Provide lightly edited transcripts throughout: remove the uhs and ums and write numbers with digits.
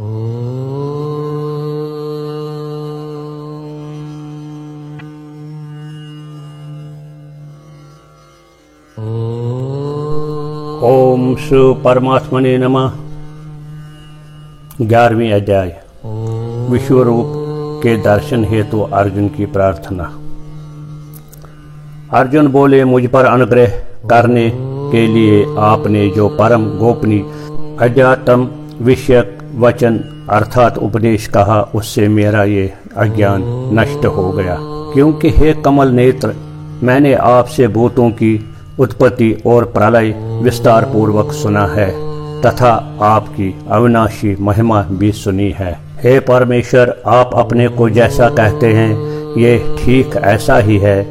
ओम श्री परमात्मने नमः। 11वीं अध्याय विश्वरूप के दर्शन हेतु अर्जुन की प्रार्थना। अर्जुन बोले, मुझ पर अनुग्रह करने के लिए आपने जो परम गोपनीय अध्यात्म विषयक वचन अर्थात उपदेश कहा, उससे मेरा ये अज्ञान नष्ट हो गया। क्योंकि हे कमल नेत्र, मैंने आपसे भूतों की उत्पत्ति और प्रलय विस्तार पूर्वक सुना है तथा आपकी अविनाशी महिमा भी सुनी है। हे परमेश्वर, आप अपने को जैसा कहते हैं ये ठीक ऐसा ही है,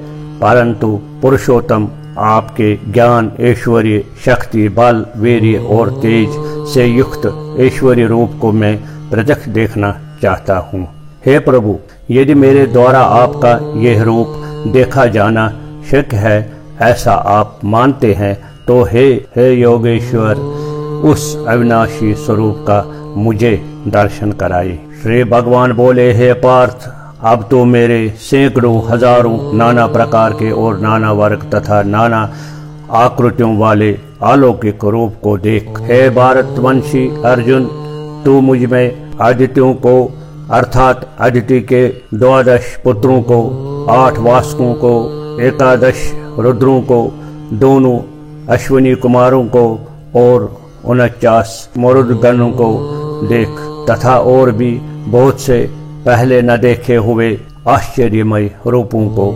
परंतु पुरुषोत्तम आपके ज्ञान, ऐश्वर्य, शक्ति, बल, वीर्य और तेज से युक्त ऐश्वर्य रूप को मैं प्रत्यक्ष देखना चाहता हूँ। हे प्रभु, यदि मेरे द्वारा आपका यह रूप देखा जाना शक्य है ऐसा आप मानते हैं, तो हे योगेश्वर, उस अविनाशी स्वरूप का मुझे दर्शन कराए। श्री भगवान बोले, हे पार्थ, अब तो मेरे सैकड़ों हजारों नाना प्रकार के और नाना वर्ग तथा नाना आकृतियों वाले अलौकिक रूप को देख। हे भारतवंशी अर्जुन, तू मुझ में आदित्यों को अर्थात अदिति के 12 पुत्रों को, 8 वासुकों को, 11 रुद्रों को, दोनों अश्विनी कुमारों को और 49 मरुदगणों को देख तथा और भी बहुत से पहले न देखे हुए आश्चर्यमय रूपों को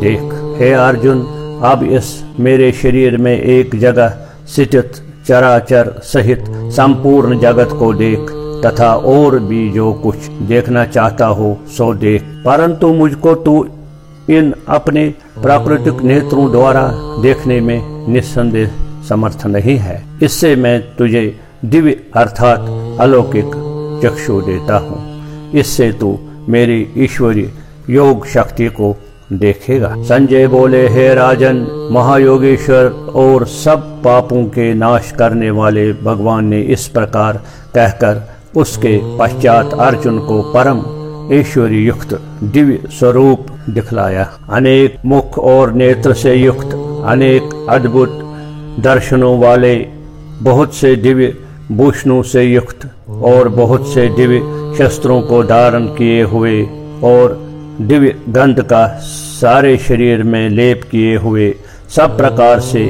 देख। हे अर्जुन, अब इस मेरे शरीर में एक जगह स्थित चराचर सहित संपूर्ण जगत को देख तथा और भी जो कुछ देखना चाहता हो सो देख, परंतु मुझको तू इन अपने प्राकृतिक नेत्रों द्वारा देखने में निस्संदेह समर्थ नहीं है। इससे मैं तुझे दिव्य अर्थात अलौकिक चक्षु देता हूँ। इससे तू मेरी ईश्वरीय योग शक्ति को देखेगा। संजय बोले, हे राजन, महायोगेश्वर और सब पापों के नाश करने वाले भगवान ने इस प्रकार कहकर उसके पश्चात अर्जुन को परम ऐश्वर्य युक्त दिव्य स्वरूप दिखलाया। अनेक मुख और नेत्र से युक्त, अनेक अद्भुत दर्शनों वाले, बहुत से दिव्य भूषणों से युक्त और बहुत से दिव्य शस्त्रों को धारण किए हुए और दिव्य गंध का सारे शरीर में लेप किए हुए, सब प्रकार से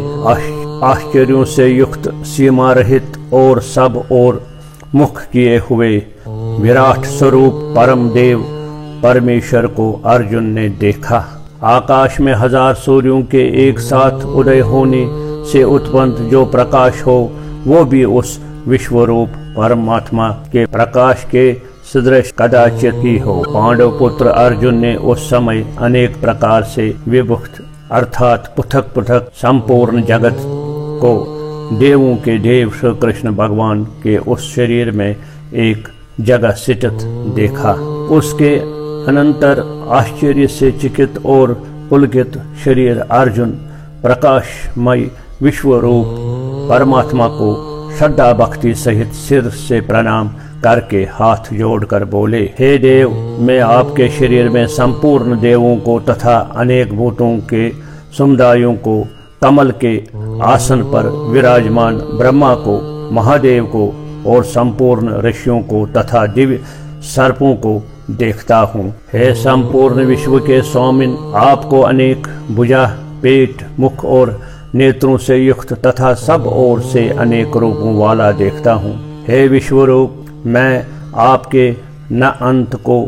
आश्चर्यों से युक्त, सीमा रहित और सब और मुख किए हुए विराट स्वरूप परम देव परमेश्वर को अर्जुन ने देखा। आकाश में 1000 सूर्यों के एक साथ उदय होने से उत्पन्न जो प्रकाश हो, वो भी उस विश्वरूप परमात्मा के प्रकाश के सदृश कदाचित ही हो। पांडव पुत्र अर्जुन ने उस समय अनेक प्रकार से विभक्त अर्थात पृथक पृथक संपूर्ण जगत को देवों के देव श्री कृष्ण भगवान के उस शरीर में एक जगह स्थित देखा। उसके अनंतर आश्चर्य से चकित और पुलकित शरीर अर्जुन प्रकाशमय विश्वरूप परमात्मा को श्रद्धा भक्ति सहित सिर से प्रणाम करके हाथ जोड़कर बोले, हे देव, मैं आपके शरीर में संपूर्ण देवों को तथा अनेक भूतों के समुदायों को, कमल के आसन पर विराजमान ब्रह्मा को, महादेव को और संपूर्ण ऋषियों को तथा दिव्य सर्पों को देखता हूँ। हे संपूर्ण विश्व के स्वामिन, आपको अनेक भुजा, पेट, मुख और नेत्रों से युक्त तथा सब ओर से अनेक रूपों वाला देखता हूँ। हे विश्वरूप, मैं आपके न अंत को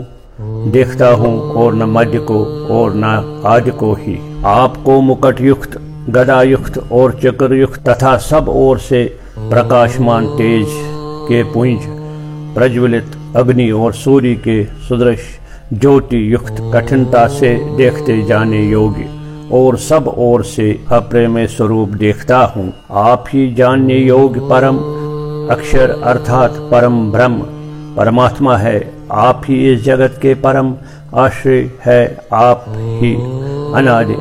देखता हूँ और न मध्य को और न आदि को ही। आपको मुकुट युक्त, गदा युक्त और चक्र युक्त तथा सब ओर से प्रकाशमान तेज के पुंज, प्रज्वलित अग्नि और सूर्य के सदृश ज्योति युक्त कठिनता से देखते जाने योग्य और सब ओर से अप्रेमय स्वरूप देखता हूँ। आप ही जानने योग्य परम अक्षर अर्थात परम ब्रह्म परमात्मा है। आप ही इस जगत के परम आश्रय है। आप ही अनादि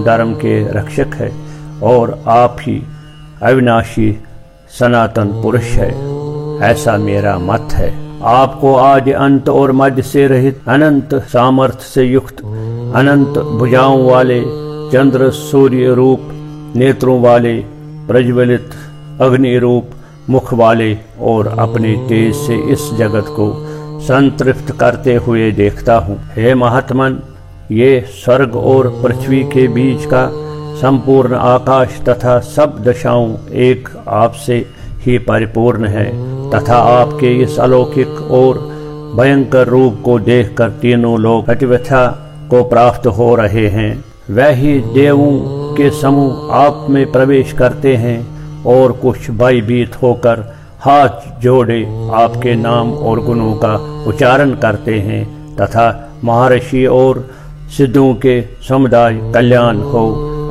धर्म के रक्षक है और आप ही अविनाशी सनातन पुरुष है, ऐसा मेरा मत है। आपको आदि अंत और मध्य से रहित, अनंत सामर्थ्य से युक्त, अनंत भुजाओं वाले, चंद्र सूर्य रूप नेत्रों वाले, प्रज्वलित अग्नि रूप मुख वाले और अपने तेज से इस जगत को संतृप्त करते हुए देखता हूँ। हे महात्मन, ये स्वर्ग और पृथ्वी के बीच का संपूर्ण आकाश तथा सब दशाओं एक आपसे ही परिपूर्ण है तथा आपके इस अलौकिक और भयंकर रूप को देखकर तीनों लोग प्रतिव्यथा को प्राप्त हो रहे हैं। वही देवों के समूह आप में प्रवेश करते हैं और कुछ भयभीत होकर हाथ जोड़े आपके नाम और गुणों का उच्चारण करते हैं तथा महर्षि और सिद्धों के समुदाय कल्याण हो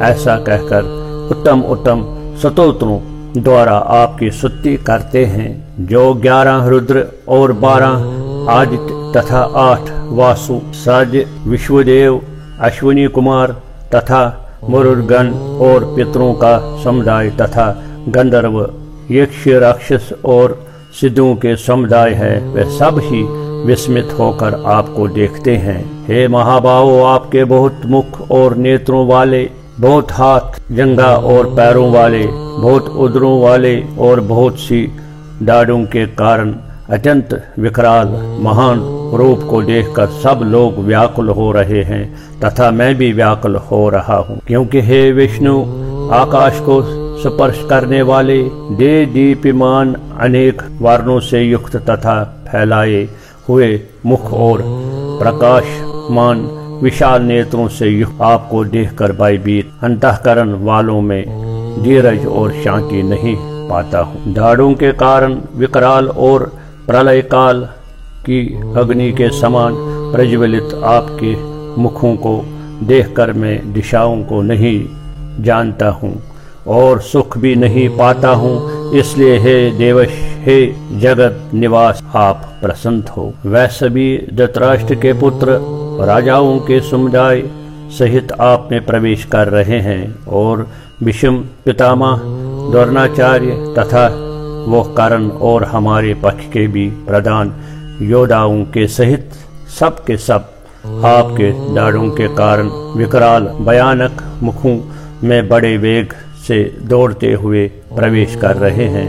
ऐसा कहकर उत्तम उत्तम स्तोत्रों द्वारा आपकी स्तुति करते हैं। जो 11 रुद्र और 12 आदित्य तथा 8 वासु, सज, विश्वदेव, अश्विनी कुमार तथा मुरुगन और पितरों का समुदाय तथा गंधर्व, यक्ष, राक्षस और सिद्धों के समुदाय है, वे सब ही विस्मित होकर आपको देखते हैं। हे महाबाहो, आपके बहुत मुख और नेत्रों वाले, बहुत हाथ, जंघा और पैरों वाले, बहुत उदरों वाले और बहुत सी दाढ़ों के कारण अत्यंत विकराल महान रूप को देखकर सब लोग व्याकुल हो रहे हैं तथा मैं भी व्याकुल हो रहा हूँ, क्योंकि हे विष्णु, आकाश को स्पर्श करने वाले, दे दीप्यमान अनेक वर्णों से युक्त तथा फैलाए हुए मुख और प्रकाशमान विशाल नेत्रों से युक्त आपको देखकर भयभीत अंतःकरण वालों में धीरज और शांति नहीं पाता हूँ। दाढ़ों के कारण विकराल और प्रलय काल की अग्नि के समान प्रज्वलित आपके मुखों को देखकर मैं दिशाओं को नहीं जानता हूँ और सुख भी नहीं पाता हूँ। इसलिए हे देवश, हे जगत निवास, आप प्रसन्न हो। वह सभी धृतराष्ट्र के पुत्र राजाओं के समुदाय सहित आप में प्रवेश कर रहे हैं और भीष्म पितामह, द्रोणाचार्य तथा वो कर्ण और हमारे पक्ष के भी प्रधान योद्धाओं के सहित सब के सब आपके दाढ़ों के कारण विकराल भयानक मुखों में बड़े वेग से दौड़ते हुए प्रवेश कर रहे हैं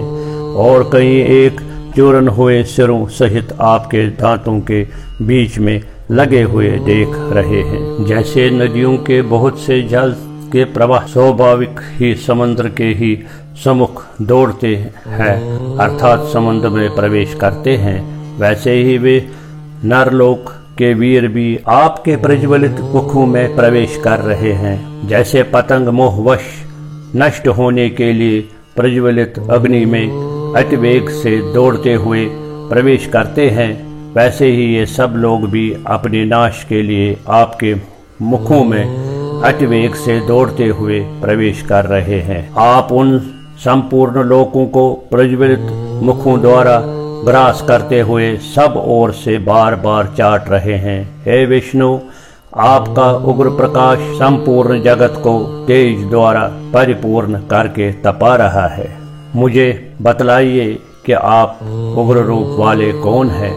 और कई एक चूर्ण हुए सिरों सहित आपके दांतों के बीच में लगे हुए देख रहे हैं। जैसे नदियों के बहुत से जल के प्रवाह स्वाभाविक ही समुद्र के ही सम्मुख दौड़ते हैं अर्थात समुद्र में प्रवेश करते हैं, वैसे ही वे नरलोक के वीर भी आपके प्रज्वलित मुखों में प्रवेश कर रहे हैं। जैसे पतंग मोहवश नष्ट होने के लिए प्रज्वलित अग्नि में अतिवेग से दौड़ते हुए प्रवेश करते हैं, वैसे ही ये सब लोग भी अपने नाश के लिए आपके मुखों में अतिवेग से दौड़ते हुए प्रवेश कर रहे हैं। आप उन संपूर्ण लोकों को प्रज्वलित मुखों द्वारा ग्रास करते हुए सब ओर से बार बार चाट रहे हैं। हे विष्णु, आपका उग्र प्रकाश संपूर्ण जगत को तेज द्वारा परिपूर्ण करके तपा रहा है। मुझे बतलाइए कि आप उग्र रूप वाले कौन हैं?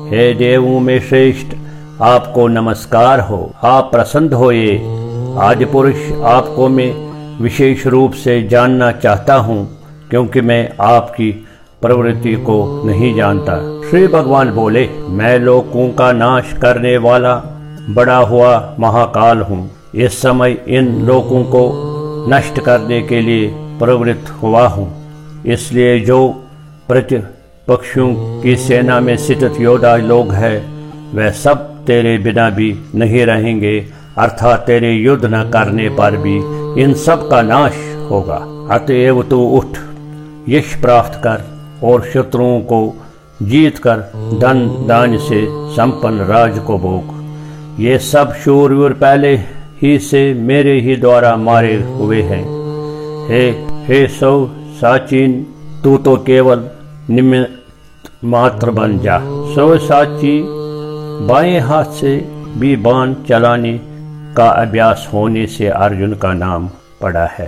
हे देवों में श्रेष्ठ, आपको नमस्कार हो। आप प्रसन्न होइए। आदि पुरुष, आपको मैं विशेष रूप से जानना चाहता हूँ, क्योंकि मैं आपकी प्रवृत्ति को नहीं जानता। श्री भगवान बोले, मैं लोकों का नाश करने वाला बड़ा हुआ महाकाल हूँ। इस समय इन लोकों को नष्ट करने के लिए प्रवृत्त हुआ हूँ। इसलिए जो प्रतिपक्षियों की सेना में स्थित योद्धा लोग हैं, वह सब तेरे बिना भी नहीं रहेंगे, अर्थात तेरे युद्ध न करने पर भी इन सब का नाश होगा। अतएव तू उठ, यश प्राप्त कर और शत्रुओं को जीत कर धन दान से संपन्न राज को भोग। ये सब शूरवीर पहले ही से मेरे ही द्वारा मारे हुए हैं। हे सौ साचीन, तू तो केवल निमित्त मात्र बन जा। सौ साची, बाएं हाथ से भी बाण चलाने का अभ्यास होने से अर्जुन का नाम पड़ा है।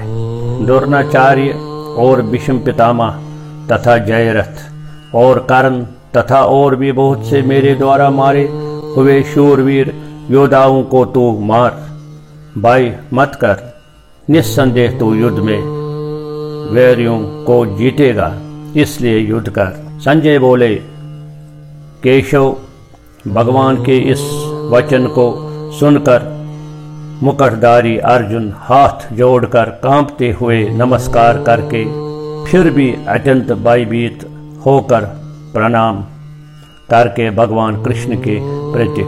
द्रोणाचार्य और भीष्म पितामह तथा जयरथ और कर्ण तथा और भी बहुत से मेरे द्वारा मारे हुए शूरवीर योद्धाओं को तू मार, भय मत कर। निस्संदेह तू युद्ध में वैरियों को जीतेगा, इसलिए युद्ध कर। संजय बोले, केशव, भगवान के इस वचन को सुनकर मुकुटधारी अर्जुन हाथ जोड़कर कांपते हुए नमस्कार करके फिर भी अत्यंत भयभीत होकर प्रणाम करके भगवान कृष्ण के प्रति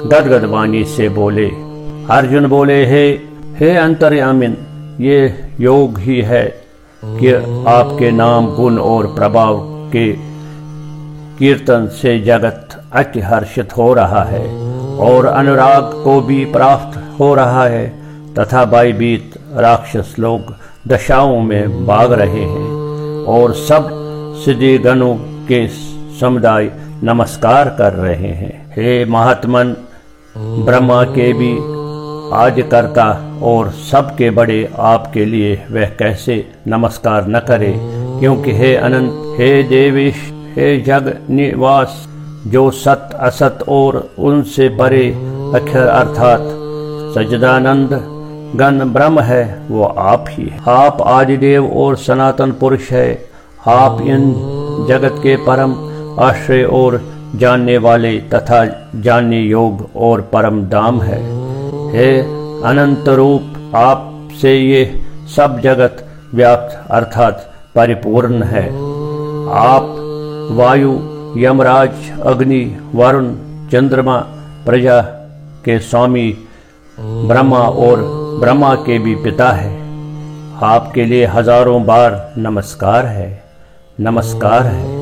गदगद वाणी से बोले। अर्जुन बोले, हे अंतर्यामिन, ये योग ही है कि आपके नाम, गुण और प्रभाव के कीर्तन से जगत अति हर्षित हो रहा है और अनुराग को भी प्राप्त हो रहा है तथा भयभीत राक्षस लोग दशाओं में भाग रहे हैं और सब सिद्धि गणों के समुदाय नमस्कार कर रहे हैं। हे महात्मन, ब्रह्मा के भी आदिकर्ता और सबके बड़े आपके लिए वह कैसे नमस्कार न करे, क्योंकि हे अनंत, हे देवेश, हे जग निवास, जो सत असत और उनसे परे अक्षर अर्थात सच्चिदानंद गण ब्रह्म है, वो आप ही है। आप आदिदेव और सनातन पुरुष है। आप इन जगत के परम आश्रय और जानने वाले तथा जानने योग और परम धाम है। हे अनंत रूप, आप से ये सब जगत व्याप्त अर्थात परिपूर्ण है। आप वायु, यमराज, अग्नि, वरुण, चंद्रमा, प्रजा के स्वामी, ब्रह्मा और ब्रह्मा के भी पिता है। आपके लिए हजारों बार नमस्कार है, नमस्कार है।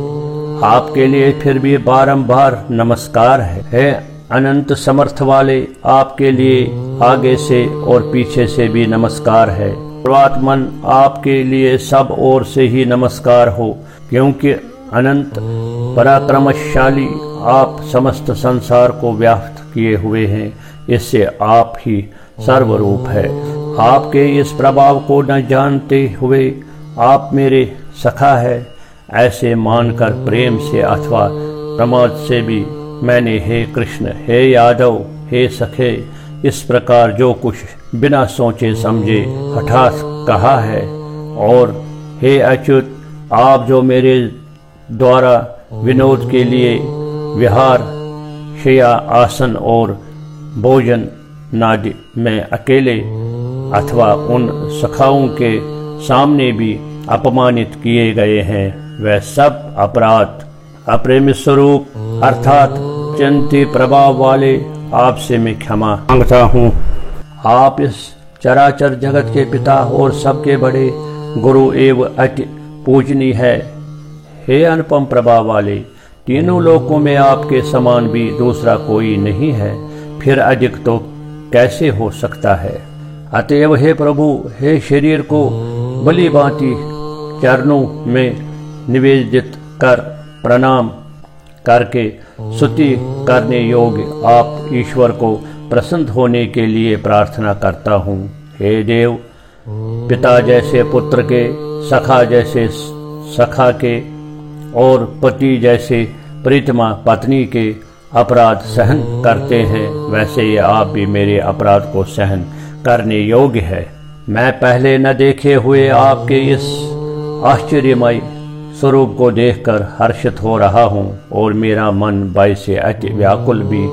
आपके लिए फिर भी बारंबार नमस्कार है। हे अनंत समर्थ वाले, आपके लिए आगे से और पीछे से भी नमस्कार है। सर्वात्मन, आपके लिए सब ओर से ही नमस्कार हो, क्योंकि अनंत पराक्रमशाली आप समस्त संसार को व्याप्त किए हुए हैं। इससे आप ही सर्वरूप है। आपके इस प्रभाव को न जानते हुए आप मेरे सखा है, ऐसे मानकर प्रेम से अथवा प्रमाद से भी मैंने हे कृष्ण, हे यादव, हे सखे, इस प्रकार जो कुछ बिना सोचे समझे हठात कहा है। और हे अच्युत, आप जो मेरे द्वारा विनोद के लिए विहार, शय्या, आसन और भोजन नादि में अकेले अथवा उन सखाओं के सामने भी अपमानित किए गए हैं, वह सब अपराध अप्रेम स्वरूप अर्थात चिंती प्रभाव वाले आपसे मैं क्षमा मांगता हूँ। आप इस चराचर जगत के पिता और सबके बड़े गुरु एवं अति पूजनीय है। हे अनुपम प्रभाव वाले, तीनों लोकों में आपके समान भी दूसरा कोई नहीं है, फिर अधिक तो कैसे हो सकता है। अतएव हे प्रभु, हे शरीर को भली भांति चरणों में निवेदित कर प्रणाम करके स्तुति करने योग्य आप ईश्वर को प्रसन्न होने के लिए प्रार्थना करता हूँ। हे देव, पिता जैसे पुत्र के, सखा जैसे सखा के और पति जैसे प्रीतमा पत्नी के अपराध सहन करते हैं, वैसे ही आप भी मेरे अपराध को सहन करने योग्य है। मैं पहले न देखे हुए आपके इस आश्चर्यमय स्वरूप को देखकर हर्षित हो रहा हूँ और मेरा मन भय से अति व्याकुल भी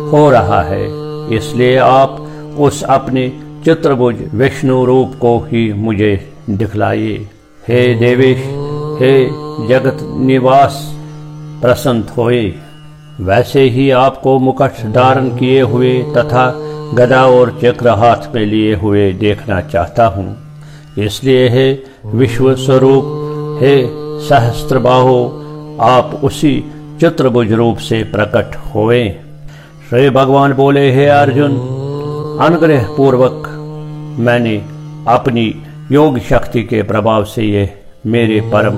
हो रहा है। इसलिए आप उस अपने चित्रभुज विष्णु रूप को ही मुझे दिखलाइए। हे देवेश, हे जगत निवास, प्रसन्न होए। वैसे ही आपको मुकुट धारण किए हुए तथा गदा और चक्र हाथ में लिए हुए देखना चाहता हूँ। इसलिए हे विश्व स्वरूप, हे सहस्त्रबाहो, आप उसी चित्रभुज रूप से प्रकट होए। श्री भगवान बोले, हे अर्जुन, अनुग्रह पूर्वक मैंने अपनी योग शक्ति के प्रभाव से ये मेरे परम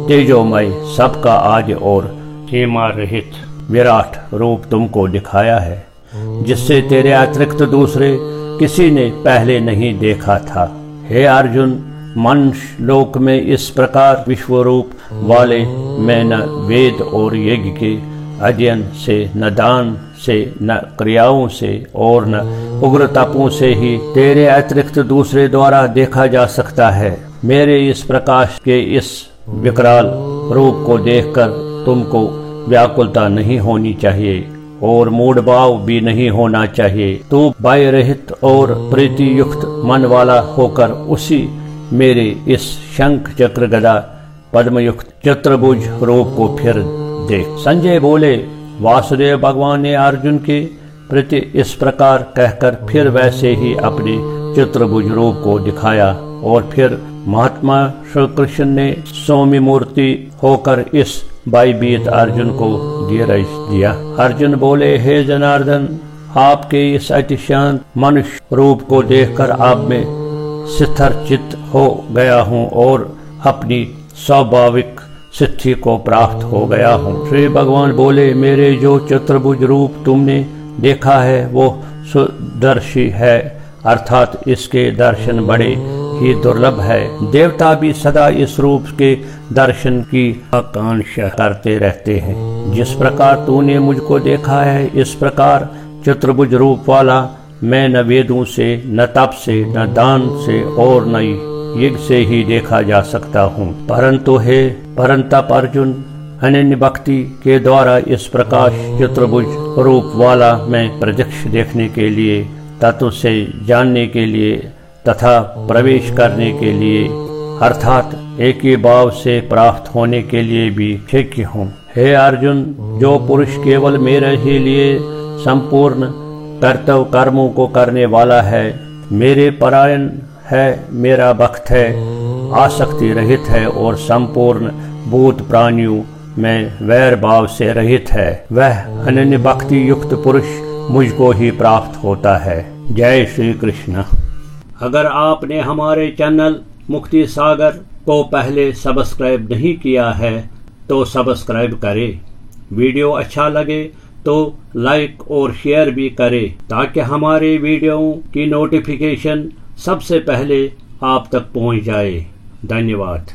तेजोमय सबका आदि और सीमा रहित विराट रूप तुमको दिखाया है, जिससे तेरे अतिरिक्त दूसरे किसी ने पहले नहीं देखा था। हे अर्जुन, मनुष्य लोक में इस प्रकार विश्वरूप वाले मैं न वेद और यज्ञ के अध्ययन से, न दान से, न क्रियाओं से और न उग्र तपों से ही तेरे अतिरिक्त दूसरे द्वारा देखा जा सकता है। मेरे इस प्रकाश के इस विकराल रूप को देखकर तुमको व्याकुलता नहीं होनी चाहिए और मूढ़ भाव भी नहीं होना चाहिए। तू भय रहित और प्रीति युक्त मन वाला होकर उसी मेरे इस शंख चक्र गदा पद्मयुक्त चतुर्भुज रूप को फिर देख। संजय बोले, वासुदेव भगवान ने अर्जुन के प्रति इस प्रकार कहकर फिर वैसे ही अपने चतुर्भुज रूप को दिखाया और फिर महात्मा श्री कृष्ण ने सौम्य मूर्ति होकर इस भयभीत अर्जुन को धीरज दिया। अर्जुन बोले, हे जनार्दन, आपके इस अति शांत मनुष्य रूप को देखकर आप में स्थिर चित्त हो गया हूँ और अपनी स्वाभाविक सिद्धि को प्राप्त हो गया हूँ। श्री भगवान बोले, मेरे जो चतुर्भुज रूप तुमने देखा है वो सुदर्शी है, अर्थात इसके दर्शन बड़े ही दुर्लभ है। देवता भी सदा इस रूप के दर्शन की आकांक्षा करते रहते हैं। जिस प्रकार तूने मुझको देखा है, इस प्रकार चतुर्भुज रूप वाला मैं न वेदों से, न तप से, न दान से और न यज्ञ से ही देखा जा सकता हूँ। परंतु हे परंतप अर्जुन, अनन्य भक्ति के द्वारा इस प्रकाश चतुर्भुज रूप वाला मैं प्रत्यक्ष देखने के लिए, तत्व से जानने के लिए तथा प्रवेश करने के लिए, अर्थात एक ही भाव से प्राप्त होने के लिए भी योग्य हूँ। हे अर्जुन, जो पुरुष केवल मेरे ही लिए संपूर्ण कर्तव्य कर्मों को करने वाला है, मेरे परायण है, मेरा भक्त है, आसक्ति रहित है और संपूर्ण भूत प्राणियों में वैर भाव से रहित है, वह अनन्य भक्ति युक्त पुरुष मुझको ही प्राप्त होता है। जय श्री कृष्ण। अगर आपने हमारे चैनल मुक्ति सागर को पहले सब्सक्राइब नहीं किया है तो सब्सक्राइब करें। वीडियो अच्छा लगे तो लाइक और शेयर भी करें ताकि हमारे वीडियो की नोटिफिकेशन सबसे पहले आप तक पहुंच जाए। धन्यवाद।